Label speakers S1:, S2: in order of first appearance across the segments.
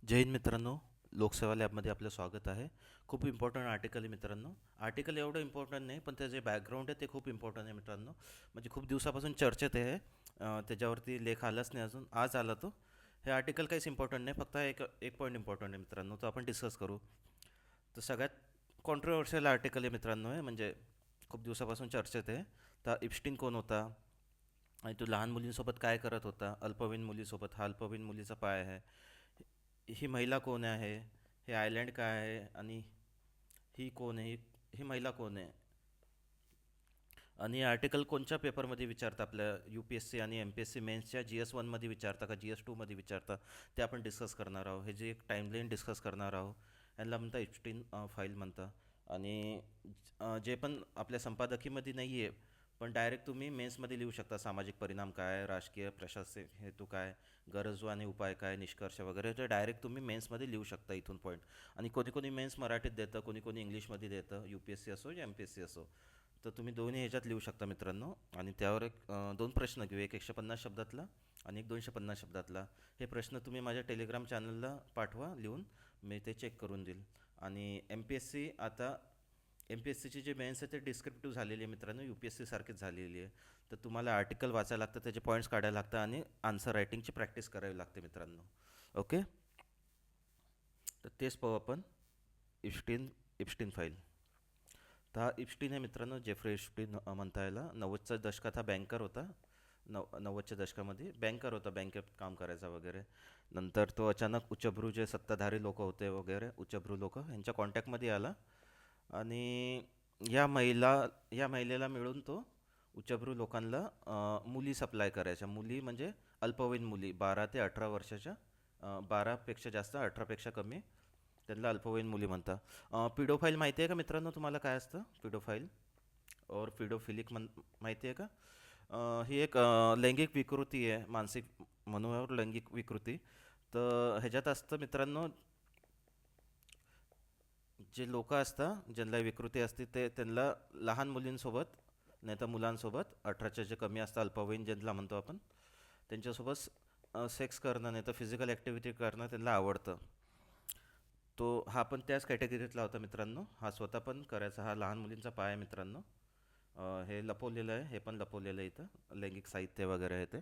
S1: जय हिंद मित्रांनो. लोकसेवा लॅबमध्ये आपलं स्वागत आहे. खूप इम्पॉर्टंट आर्टिकल आहे मित्रांनो. आर्टिकल एवढं इम्पॉर्टंट नाही, पण त्याचे बॅकग्राऊंड आहे ते खूप इम्पॉर्टंट आहे मित्रांनो. म्हणजे खूप दिवसापासून चर्चेत आहे. त्याच्यावरती लेख आलाच नाही अजून, आज आला तो. हे आर्टिकल काहीच इम्पॉर्टंट नाही, फक्त एक एक पॉईंट इम्पॉर्टंट आहे मित्रांनो, तो आपण डिस्कस करू. तर सगळ्यात कॉन्ट्रोवर्शियल आर्टिकल आहे मित्रांनो हे, म्हणजे खूप दिवसापासून चर्चेत आहे. तर इप्स्टीन कोण होता आणि तो लहान मुलींसोबत काय करत होता, अल्पवयीन मुलीसोबत, हा अल्पवयीन मुलीचा पाय आहे. ही महिला कोण आहे, हे आयलँड काय आहे, आणि ही कोण आहे, ही महिला कोण आहे, आणि आर्टिकल कोणत्या पेपरमध्ये विचारता, आपल्या यू पी एस सी आणि एम पी एस सी मेन्सच्या जी एस वनमध्ये विचारता का जी एस टूमध्ये विचारता, ते आपण डिस्कस करणार आहोत. हे जे एक टाईमलाईन डिस्कस करणार आहोत, यांना म्हणता एप्स्टीन फाईल म्हणता. आणि जे पण आपल्या संपादकीमध्ये नाही आहे, पण डायरेक्ट तुम्ही मेन्समध्ये लिहू शकता. सामाजिक परिणाम काय, राजकीय प्रशासक हेतू काय, गरजू आणि उपाय काय, निष्कर्ष वगैरे, ते डायरेक्ट तुम्ही मेन्समध्ये लिहू शकता इथून पॉईंट. आणि कोणी कोणी मेन्स मराठीत देतं, कोणी कोणी इंग्लिशमध्ये देतं, यू पी एस सी असो या एम पी एस सी असो. तर तुम्ही दोन्ही ह्याच्यात लिहू शकता मित्रांनो. आणि त्यावर एक दोन प्रश्न घेऊ, एक 150 शब्दातला आणि एक 250 शब्दातला. हे प्रश्न तुम्ही माझ्या टेलिग्राम चॅनलला पाठवा लिहून, मी ते चेक करून देईल. आणि एम पी एस सी आता, एम पी एस सीची जे मेन्स आहे ते डिस्क्रिप्टिव्ह झालेली आहे मित्रांनो, यू पी एस सी सारखीच झालेली आहे. तर तुम्हाला आर्टिकल वाचायला लागतं, त्याचे पॉईंट्स काढायला लागतं आणि आन्सर रायटिंगची प्रॅक्टिस करावी लागते मित्रांनो. ओके. तर तेच पाहू आपण. इप्स्टीन इप्स्टीन फाईल. तर हा इप्स्टीन आहे मित्रांनो, जेफ्री इप्स्टीन म्हणता याला. 90च्या दशकात हा बँकर होता. 90च्या दशकामध्ये बँकर होता, बँकेत काम करायचा वगैरे. नंतर तो अचानक उच्चभ्रू जे सत्ताधारी लोक होते वगैरे, उच्चभ्रू लोक यांच्या कॉन्टॅक्टमध्ये आला. आणि या महिला या महिलेला मिळून तो उच्चभ्रू लोकांना मुली सप्लाय करायच्या. मुली म्हणजे अल्पवयीन मुली, 12 ते 18 वर्षाच्या. 12पेक्षा जास्त, 18पेक्षा कमी, त्यांना अल्पवयीन मुली म्हणतात. पिडोफाईल माहिती आहे का मित्रांनो तुम्हाला, काय असतं पिडोफाईल और फिडोफिलिक माहिती आहे का? ही एक लैंगिक विकृती आहे, मानसिक मनोभाव लैंगिक विकृती. तर ह्याच्यात असतं मित्रांनो, जे लोक असतात ज्यांना विकृती असते ते त्यांना लहान मुलींसोबत, नाही तर मुलांसोबत, 18च्या जे कमी असतं, अल्पवयीन ज्यांना म्हणतो आपण, त्यांच्यासोबत सेक्स करणं, नाही तर फिजिकल ॲक्टिव्हिटी करणं त्यांना आवडतं. तो हा पण त्याच कॅटेगरीतला होता मित्रांनो. हा स्वतः पण करायचा, हा लहान मुलींचा पाय आहे मित्रांनो. हे लपवलेलं आहे, हे पण लपवलेलं आहे इथं, लैंगिक साहित्य वगैरे आहे ते.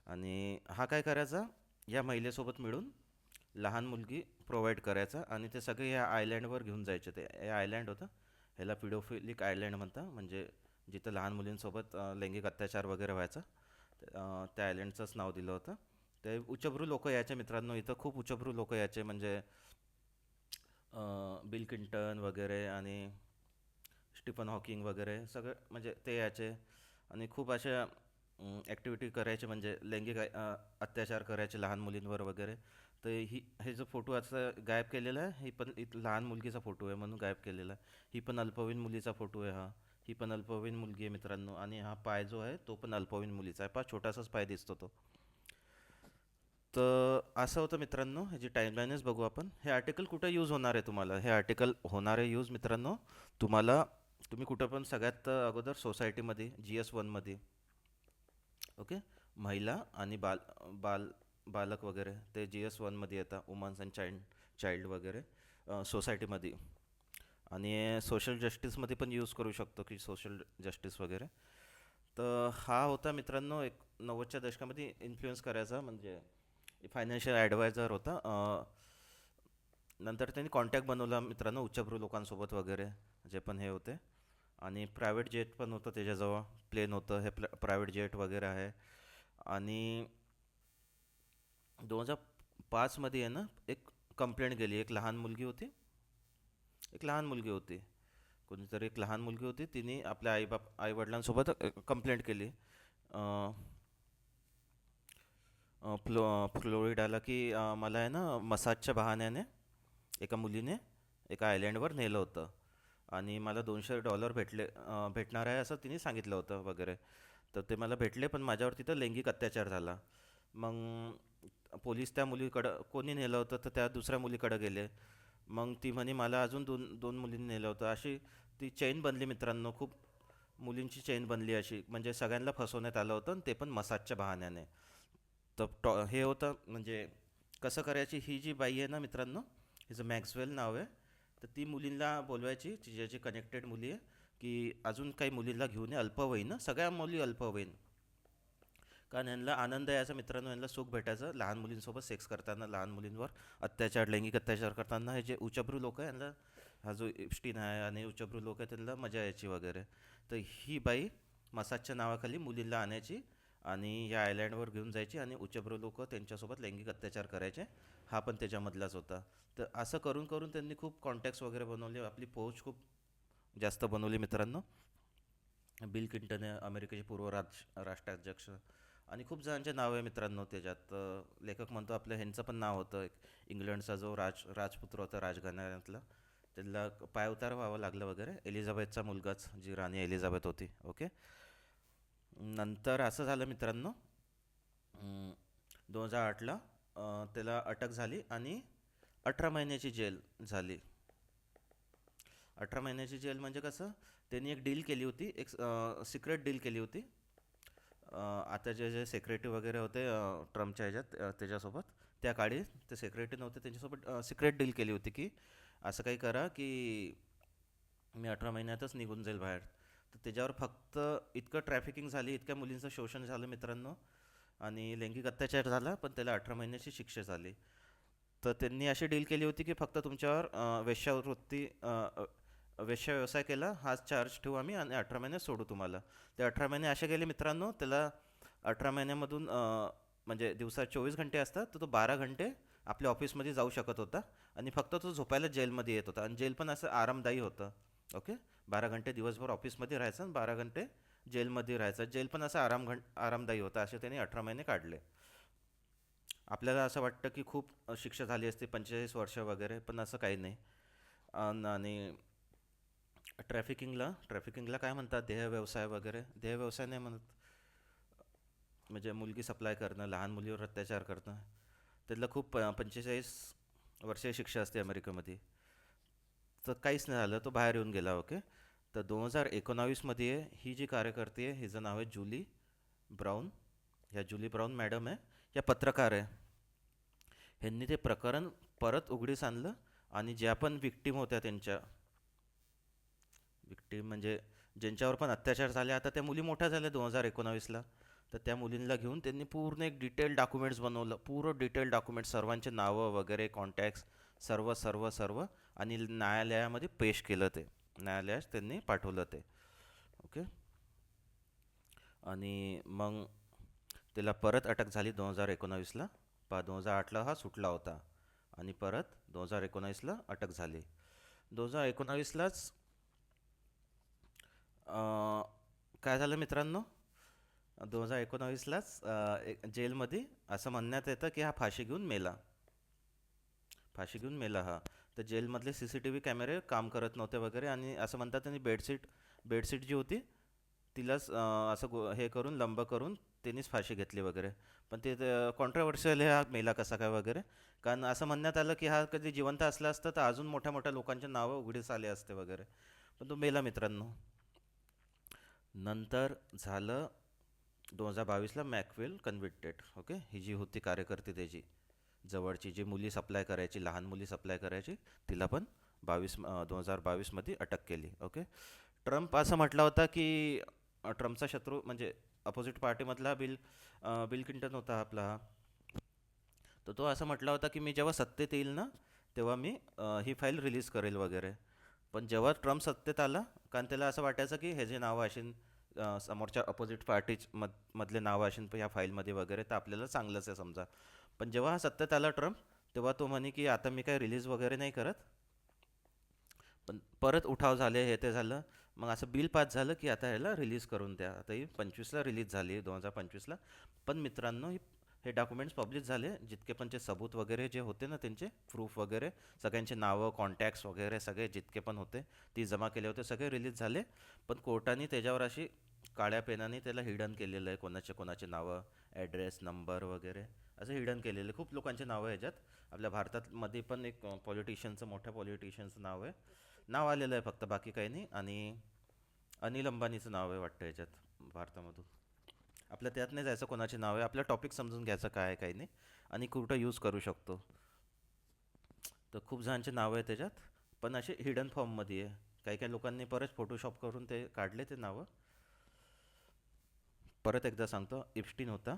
S1: आणि हा काय करायचा, या महिलेसोबत मिळून लहान मुलगी प्रोव्हाइड करायचा, आणि ते सगळे या आयलँडवर घेऊन जायचे. ते हे आयलँड होतं, ह्याला पिडोफिलिक आयलँड म्हणतात, म्हणजे जिथं लहान मुलींसोबत लैंगिक अत्याचार वगैरे व्हायचा. त्या आयलँडचंच नाव दिलं होतं. ते उच्चभ्रू लोक यायचे मित्रांनो, इथं खूप उच्चभ्रू लोक यायचे, म्हणजे बिल क्लिंटन वगैरे आणि स्टीफन हॉकिंग वगैरे सगळे, म्हणजे ते याचे. आणि खूप अशा ॲक्टिव्हिटी करायचे, म्हणजे लैंगिक अत्याचार करायचे लहान मुलींवर वगैरे. तर हे जो फोटो असं गायब केलेला आहे, ही पण लहान मुलगीचा फोटो आहे म्हणून गायब केलेला आहे. ही पण अल्पवयीन मुलीचा फोटो आहे हा. ही पण अल्पवयीन मुलगी आहे मित्रांनो. आणि हा पाय जो आहे तो पण अल्पवयीन मुलीचा आहे, पहा छोटासाच पाय दिसतो तो. तर असं होतं मित्रांनो, ह्याची टाईमलाईनच बघू आपण. हे आर्टिकल कुठं यूज होणार आहे तुम्हाला, हे आर्टिकल होणार आहे यूज मित्रांनो तुम्हाला. तुम्ही कुठं पण, सगळ्यात अगोदर सोसायटीमध्ये जी एस वनमध्ये. ओके. महिला आणि बाल बाल बालक वगैरे ते जी एस वनमध्ये येतात, वुमन्स अँड चाइल्ड वगैरे, सोसायटीमध्ये. आणि सोशल जस्टिसमध्ये पण यूज करू शकतो, की सोशल जस्टिस वगैरे. तर हा होता मित्रांनो एक 90च्या दशकामध्ये इन्फ्लुएन्स करायचा, म्हणजे फायनान्शियल ॲडवायझर होता. नंतर त्यांनी कॉन्टॅक्ट बनवला मित्रांनो उच्चभ्रू लोकांसोबत वगैरे, जे पण हे होते. आणि प्रायव्हेट जेट पण होतं त्याच्याजवळ, प्लेन होतं, हे प्रायव्हेट जेट वगैरे आहे. आणि 2005मध्ये आहे ना, एक कंप्लेंट गेली. एक लहान मुलगी होती, कोणीतरी एक लहान मुलगी होती, तिने आपल्या आईवडिलांसोबत कंप्लेंट केली. अं, फ्लोरिडाला, की मला आहे ना मसाजच्या बहाण्याने एका मुलीने एका आयलँडवर नेलं होतं, आणि मला $200 भेटणार आहे असं तिने सांगितलं होतं वगैरे. तर ते मला भेटले, पण माझ्यावर तिथं लैंगिक अत्याचार झाला. मग पोलीस त्या मुलीकडं, कोणी नेलं होतं तर त्या दुसऱ्या मुलीकडं गेले. मग ती म्हणे मला अजून दोन दोन मुलींनी नेलं होतं. अशी ती चेन बनली मित्रांनो, खूप मुलींची चेन बनली अशी, म्हणजे सगळ्यांना फसवण्यात आलं होतं, आणि ते पण मसाजच्या बहाण्याने. तर हे होतं म्हणजे कसं करायची ही जी बाई आहे ना मित्रांनो, हिचं मॅक्सवेल नाव आहे. तर ती मुलींना बोलवायची, तिच्या जी कनेक्टेड मुली आहे, की अजून काही मुलींना घेऊन ये अल्पवयीन हं, सगळ्या मुली अल्पवयीन. कारण यांना आनंद यायचा मित्रांनो, यांना सुख भेटायचं लहान मुलींसोबत सेक्स करताना, लहान मुलींवर अत्याचार, लैंगिक अत्याचार करताना. हे जे उच्चभ्रू लोक आहे यांना, हा जो इप्स्टीन आहे आणि उच्चभ्रू लोक आहे त्यांना मजा यायची वगैरे. तर ही बाई मसाजच्या नावाखाली मुलींना आणायची आणि या आयलँडवर घेऊन जायची आणि उच्चभ्रू लोक त्यांच्यासोबत लैंगिक अत्याचार करायचे. हा पण त्याच्यामधलाच होता. तर असं करून करून त्यांनी खूप कॉन्टॅक्ट्स वगैरे बनवले, आपली पोहोच खूप जास्त बनवली मित्रांनो. बिल क्लिंटन आहे अमेरिकेचे पूर्व राष्ट्राध्यक्ष, आणि खूप जणांचे नाव आहे मित्रांनो त्याच्यात. लेखक म्हणतो आपलं ह्यांचं पण नाव होतं एक, इंग्लंडचा जो राजपुत्र होता राजघराण्यातला, त्याला पायउतार व्हावं लागलं वगैरे, एलिझाबेथचा मुलगाच, जी राणी एलिझाबेथ होती. ओके. नंतर असं झालं मित्रांनो, 2008ला त्याला अटक झाली आणि 18 महिन्याची जेल झाली. 18 महिन्याची जेल म्हणजे कसं, त्यांनी एक डील केली होती, एक सिक्रेट डील केली होती. आता जे जे सेक्रेटरी वगैरे होते ट्रम्पच्या ह्याच्यात, त्याच्यासोबत त्या काळी ते सेक्रेटरी नव्हते, त्यांच्यासोबत सिक्रेट डील केली होती की असं काही करा की मी 18 महिन्यातच निघून जाईल बाहेर. तर त्याच्यावर फक्त इतकं ट्रॅफिकिंग झाली, इतक्या मुलींचं शोषण झालं मित्रांनो, आणि लैंगिक अत्याचार झाला, पण त्याला 18 महिन्याची शिक्षा झाली. तर त्यांनी अशी डील केली होती की फक्त तुमच्यावर वेश्यावृत्ती वेश्या व्यवसाय केला हाच चार्ज ठेवू आम्ही आणि 18 महिने सोडू तुम्हाला. ते 18 महिने असे गेले मित्रांनो, त्याला 18 महिन्यामधून म्हणजे दिवसात 24 घंटे असतात, तर तो 12 घंटे आपल्या ऑफिसमध्ये जाऊ शकत होता आणि फक्त तो झोपायला जेलमध्ये येत होता, आणि जेल पण असं आरामदायी होतं. ओके. 12 घंटे दिवसभर ऑफिसमध्ये राहायचं आणि 12 घंटे जेलमध्ये राहायचं. जेल पण असं आरामदायी होतं. असे त्यांनी 18 महिने काढले. आपल्याला असं वाटतं की खूप शिक्षा झाली असते, 45 वर्ष वगैरे, पण असं काही नाही. आणि ट्रॅफिकिंगला काय म्हणतात, देह व्यवसाय वगैरे, देह व्यवसाय नाही म्हणत, म्हणजे मुलगी सप्लाय करणं, लहान मुलीवर अत्याचार करणं, त्यातलं खूप 45 वर्षे शिक्षा असते अमेरिकेमध्ये. तर काहीच नाही झालं, तो बाहेर येऊन गेला. ओके. तर 2019मध्ये ही जी कार्यकर्ती आहे हिचं नाव आहे जुली ब्राऊन. ह्या जुली ब्राऊन मॅडम आहे, या पत्रकार आहे. ह्यांनी ते प्रकरण परत उघडीस आणलं आणि ज्या पण विक्टीम होत्या त्यांच्या, विक्टीम म्हणजे ज्यांच्यावर पण अत्याचार झाले, आता त्या मुली मोठ्या झाल्या 2019ला, तर त्या मुलींना घेऊन त्यांनी पूर्ण एक डिटेल डॉक्युमेंट्स बनवलं, पूर्ण डिटेल डॉक्युमेंट्स, सर्वांचे नावं वगैरे, कॉन्टॅक्ट्स, सर्व सर्व सर्व, आणि न्यायालयामध्ये पेश केलं ते, न्यायालयात त्यांनी पाठवलं ते. ओके. आणि मग त्याला परत अटक झाली 2019ला. 2008ला हा सुटला होता आणि परत 2019ला अटक झाली. 2019लाच काय झालं मित्रांनो, 2019लाच जेलमध्ये असं म्हणण्यात येतं की हा फाशी घेऊन मेला. फाशी घेऊन मेला हा. तर जेलमधले CCTV कॅमेरे काम करत नव्हते वगैरे, आणि असं म्हणतात त्यांनी बेडशीट जी होती तिलाच असं हे करून लंब करून त्यांनीच फाशी घेतली वगैरे. पण ते कॉन्ट्रावर्शियल आहे, हा मेला कसा काय वगैरे. कारण असं म्हणण्यात आलं की हा कधी जिवंत असला असता तर अजून मोठ्या मोठ्या लोकांचे नावं उघडीस आले असते वगैरे, पण तो मेला मित्रांनो. नंतर झालं 2022ला मॅकवेल कन्व्हिक्टेड. ओके. ही जी होती कार्यकर्ती त्याची जवळची, जी मुली सप्लाय करायची, लहान मुली सप्लाय करायची, तिला पण 2022मध्ये अटक केली. ओके. ट्रम्प असं म्हटला होता की ट्रम्पचा शत्रू म्हणजे अपोजिट पार्टीमधला बिल क्लिंटन होता आपला हा. तर तो असं म्हटला होता की मी जेव्हा सत्तेत येईल ना, तेव्हा मी ही फाईल रिलीज करेल वगैरे. पण जेव्हा ट्रम्प सत्तेत आला, कारण त्याला असं वाटायचं की हे जे नावं असेल समोरच्या अपोजिट मधले नावं असेल ह्या फाईलमध्ये वगैरे, तर आपल्याला चांगलंच आहे समजा. पण जेव्हा हा सत्तेत आला ट्रम्प, तेव्हा तो म्हणे की आता मी काय रिलीज वगैरे नाही करत. पण परत उठाव झाले, हे ते झालं. मग असं बिल पास झालं की आता ह्याला रिलीज करून द्या. आता ही 25ला रिलीज झाली, 2025ला. पण मित्रांनो, हे डॉक्युमेंट्स पब्लिश झाले, जितके पण जे सबूत वगैरे जे होते ना, त्यांचे प्रूफ वगैरे, सगळ्यांचे नावं, कॉन्टॅक्ट्स वगैरे सगळे जितके पण होते ती जमा केले होते, सगळे रिलीज झाले. पण कोर्टाने त्याच्यावर अशी काळ्या पेनाने त्याला हिडन केलेलं आहे, कोणाचे कोणाचे नावं, ॲड्रेस, नंबर वगैरे असं हिडन केलेलं आहे. खूप लोकांचे नावं आहे ह्याच्यात. आपल्या भारतामध्ये पण एक पॉलिटिशियनचं, मोठ्या पॉलिटिशियनचं नाव आहे, नाव आलेलं आहे फक्त, बाकी काही नाही. आणि अनिल अंबानीचं नाव आहे वाटतं ह्याच्यात भारतामधून. आपल्या त्यात नाही जायचं कोणाचे नाव आहे, आपलं टॉपिक समजून घ्यायचं काय आहे काही नाही. आणि कुठं यूज करू शकतो. तर खूप जणांचे नावं आहे त्याच्यात, पण असे हिडन फॉर्ममध्ये आहे. काही काही लोकांनी परत फोटोशॉप करून ते काढले ते नावं. परत एकदा सांगतो, इप्स्टीन होता,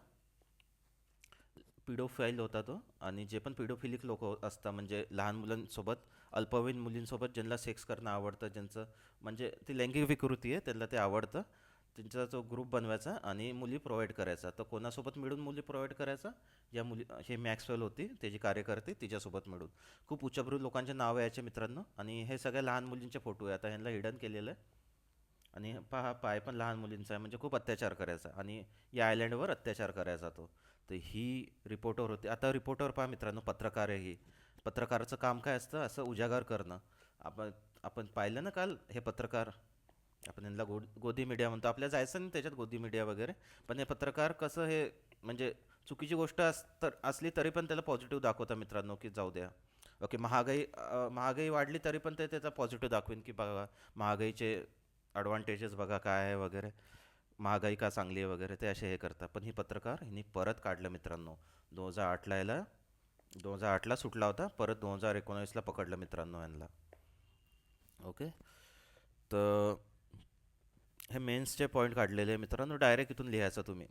S1: पिडोफाईल होता तो. आणि जे पण पिडोफिलिक लोक असतात, म्हणजे लहान मुलांसोबत, अल्पवयीन मुलींसोबत ज्यांना सेक्स करणं आवडतं, ज्यांचं म्हणजे ती लैंगिक विकृती आहे, त्यांना ते आवडतं, त्यांचा जो ग्रुप बनवायचा आणि मुली प्रोव्हाइड करायचा. तर कोणासोबत मिळून मुली प्रोव्हाइड करायचा? या मुली, हे मॅक्सवेल होती त्याची कार्यकर्ते, तिच्यासोबत मिळून खूप उच्चभ्रू लोकांचे नाव यायचे मित्रांनो. आणि हे सगळ्या लहान मुलींचे फोटो आहे, आता ह्यांना हिडन केलेलं आहे. आणि पहा, पाय पण लहान मुलींचा आहे, म्हणजे खूप अत्याचार करायचा आणि या आयलँडवर अत्याचार करायचा तो. तर ही रिपोर्टर होती. आता रिपोर्टर पहा मित्रांनो, पत्रकार आहे ही. पत्रकाराचं काम काय असतं? असं उजागर करणं. आपण आपण पाहिलं ना काल हे पत्रकार, आपण यांना गोदी मीडिया म्हणतो, आपल्या जायचं नाही त्याच्यात गोदी मीडिया वगैरे. पण हे पत्रकार कसं हे, म्हणजे चुकीची गोष्ट असली तरी पण त्याला पॉझिटिव्ह दाखवता मित्रांनो, की जाऊ द्या. ओके, महागाई वाढली तरी पण ते त्याचा पॉझिटिव्ह दाखवेन, की बघा महागाईचे ॲडव्हान्टेजेस बघा काय आहे वगैरे, महागाई का चांगली आहे वगैरे, ते असे हे करतात. पण ही पत्रकार हिने परत काढलं मित्रांनो. 2008ला याला, 2008ला सुटला होता, परत 2019ला पकडलं मित्रांनो यांना. ओके. तर हे मेन्सचे पॉईंट काढलेले मित्रांनो, डायरेक्ट इथून लिहायचं तुम्ही.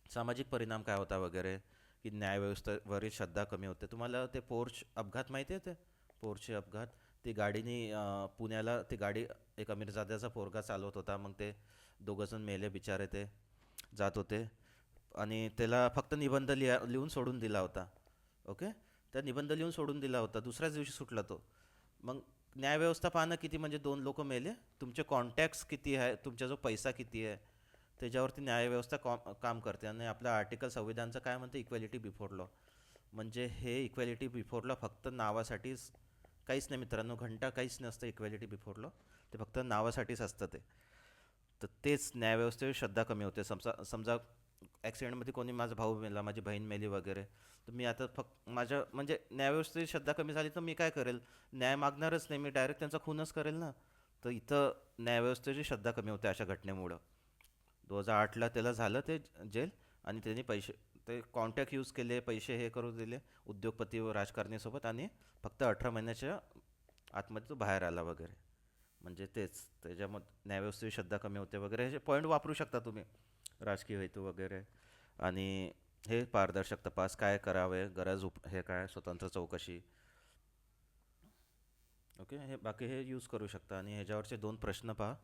S1: सामाजिक परिणाम काय होता वगैरे, की न्यायव्यवस्थेवरील श्रद्धा कमी होते. तुम्हाला ते पोर्च अपघात माहिती आहे? ते पोर्चे अपघात, ती गाडीनी पुण्याला ती गाडी, एक अमीरजाद्याचा पोरगा चालवत होता, मग ते दोघंजण मेले बिचारे, ते जात होते. आणि त्याला फक्त निबंध लिहून सोडून दिला होता. ओके. त्या निबंध लिहून सोडून दिला होता, दुसऱ्याच दिवशी सुटला तो. मग न्यायव्यवस्था पाहणं किती, म्हणजे दोन लोक मेले, तुमचे कॉन्टॅक्ट्स किती आहे, तुमचा जो पैसा किती आहे, त्याच्यावरती न्यायव्यवस्था काम करते. आणि आपलं आर्टिकल संविधानचं काय म्हणतं? Equality before law. म्हणजे हे इक्वॅलिटी बिफोर लॉ फक्त नावासाठीच, काहीच नाही मित्रांनो, घंटा काहीच नसतं इक्वॅलिटी बिफोर लॉ. ते फक्त नावासाठीच असतं ते. तर तेच न्यायव्यवस्थेवर श्रद्धा कमी होते. समजा समजा ॲक्सिडेंटमध्ये कोणी, माझा भाऊ मेला, माझी बहीण मेली वगैरे, तर मी आता फक्त माझ्या म्हणजे न्यायव्यवस्थेची श्रद्धा कमी झाली तर मी काय करेल? न्याय मागणारच नाही, मी डायरेक्ट त्यांचा खूनच करेल ना. तर इथं न्यायव्यवस्थेची श्रद्धा कमी होते अशा घटनेमुळं. 2008ला त्याला झालं ते जेल. आणि त्यांनी पैसे, ते कॉन्टॅक्ट यूज केले, पैसे हे करू दिले उद्योगपती व राजकारणीसोबत, आणि फक्त 18 महिन्याच्या आतमध्ये तो बाहेर आला वगैरे. म्हणजे तेच त्याच्यामध्ये न्यायव्यवस्थेची श्रद्धा कमी होते वगैरे, हे पॉईंट वापरू शकता तुम्ही, राजकीय हेतू वगैरे. आणि हे पारदर्शक तपास काय करावे, गरज हे काय, स्वतंत्र चौकशी. ओके, हे बाकी हे यूज करू शकता. आणि ह्याच्यावरचे दोन प्रश्न पहा,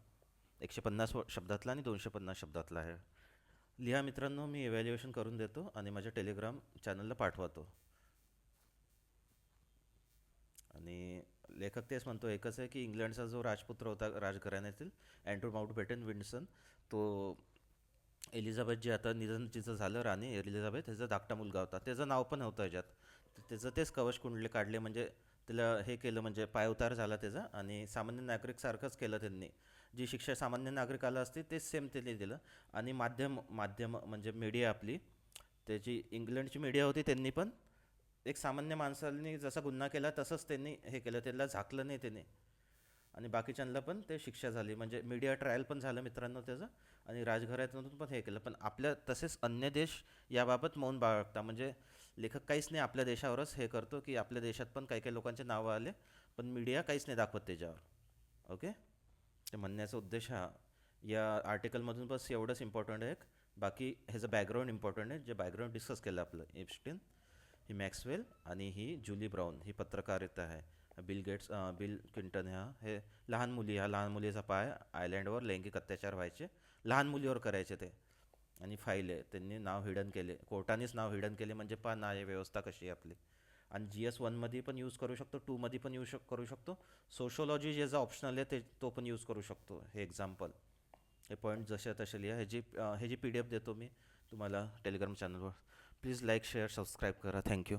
S1: 150 शब्दातला आणि 250 शब्दातला आहे. लिहा मित्रांनो, मी इव्हॅल्युएशन करून देतो आणि माझ्या टेलिग्राम चॅनलला पाठवतो. आणि लेखक तेच म्हणतो, एकच आहे की इंग्लंडचा जो राजपुत्र होता राजघराण्यातील, अँड्रू माउंटबॅटन विन्सन, तो एलिझाबेथ, जी आता निधन तिचं झालं, राणी एलिझाबेथ, त्याचा धाकटा मुलगा होता, त्याचं नाव पण होतं ह्याच्यात. त्याचं तेच कवच कुंडले काढले, म्हणजे त्याला हे केलं, म्हणजे पायउतार झाला त्याचा. आणि सामान्य नागरिकसारखंच केलं त्यांनी. जी शिक्षा सामान्य नागरिकाला असते तेच सेम त्यांनी दिलं. आणि माध्यम माध्यम म्हणजे मीडिया आपली, त्याची इंग्लंडची मीडिया होती, त्यांनी पण एक सामान्य माणसांनी जसा गुन्हा केला तसंच त्यांनी हे केलं, त्याला झाकलं नाही त्याने. आणि बाकीच्यांना पण ते शिक्षा झाली, म्हणजे मीडिया ट्रायल पण झालं मित्रांनो त्याचं. आणि राजघराण्यातून पण हे केलं. पण आपल्या तसेच अन्य देश याबाबत मौन बाळगता, म्हणजे लेखक काहीच नाही, आपल्या देशावरच हे करतो, की आपल्या देशात पण काही काही लोकांचे नावं आले, पण मीडिया काहीच नाही दाखवत त्याच्यावर. ओके. ते म्हणण्याचा उद्देश हा, या आर्टिकलमधून बस एवढंच इम्पॉर्टंट आहे. बाकी ह्याचं बॅकग्राऊंड इम्पॉर्टंट आहे, जे बॅकग्राऊंड डिस्कस केलं आपलं, एप्स्टीन, ही मॅक्सवेल, आणि ही जुली ब्राऊन, ही पत्रकारिता आहे. बिल क्लिंटन, हे लहान मुली, ह्या लहान मुलीचा पाय, आयलँडवर लैंगिक अत्याचार व्हायचे, लहान मुलीवर करायचे ते. आणि फाईल आहे, त्यांनी नाव हिडन केले, कोर्टानेच नाव हिडन केले, म्हणजे पहा न्याय व्यवस्था कशी आहे आपली. आणि GS1मध्ये पण यूज करू शकतो, 2मध्ये पण करू शकतो. सोशोलॉजी जे जे ऑप्शनल आहे तो पण यूज करू शकतो. हे एक्झाम्पल, हे पॉईंट जसे तसे लिहा. ह्याची PDF देतो मी तुम्हाला टेलिग्राम चॅनलवर. प्लीज लाईक, शेअर, सबस्क्राईब करा. थँक्यू.